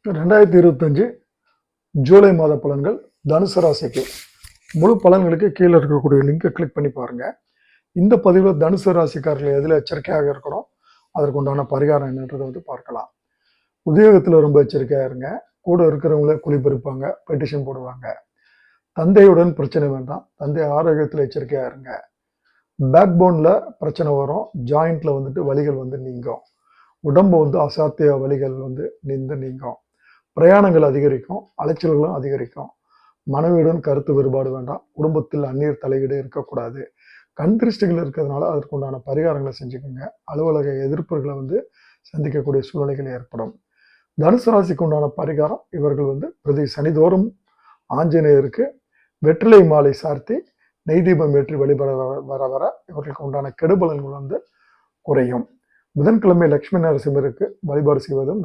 2025 ஜூலை மாத பலன்கள் தனுசு ராசிக்கு. முழு பலன்களுக்கு கீழே இருக்கக்கூடிய லிங்கை கிளிக் பண்ணி பாருங்க. இந்த பதிவில் தனுசு ராசிக்காரர்கள் எதில் எச்சரிக்கையாக இருக்கணும், அதற்கு உண்டான பரிகாரம் என்னன்றதை பார்க்கலாம். உத்தியோகத்தில் ரொம்ப எச்சரிக்கையாக இருங்க. கூட இருக்கிறவங்கள குளிப்பெருப்பாங்க, பெட்டிஷன் போடுவாங்க. தந்தையுடன் பிரச்சனை வேண்டாம். தந்தை ஆரோக்கியத்தில் எச்சரிக்கையாக இருங்க. பேக் போனில் பிரச்சனை வரும். ஜாயிண்ட்ல வலிகள் நீங்கும். உடம்பு அசாத்திய வலிகள் நீங்கும். பிரயாணங்கள் அதிகரிக்கும், அலைச்சல்களும் அதிகரிக்கும். மனைவியுடன் கருத்து வேறுபாடு வேண்டாம். குடும்பத்தில் அந்நீர் தலையீடு இருக்கக்கூடாது. கண் திருஷ்டிகள் இருக்கிறதுனால அதற்குண்டான பரிகாரங்களை செஞ்சுக்கோங்க. அலுவலக எதிர்ப்புகளை சந்திக்கக்கூடிய சூழ்நிலைகள் ஏற்படும். தனுசு ராசிக்கு உண்டான பரிகாரம், இவர்கள் பிரதி சனிதோறும் ஆஞ்சநேயருக்கு வெற்றிலை மாலை சார்த்தி நெய் தீபம் ஏற்றி வழிபட வர வர இவர்களுக்கு உண்டான கெடுபலன்கள் குறையும். புதன்கிழமை லட்சுமி நரசிம்மருக்கு வழிபாடு செய்வதும்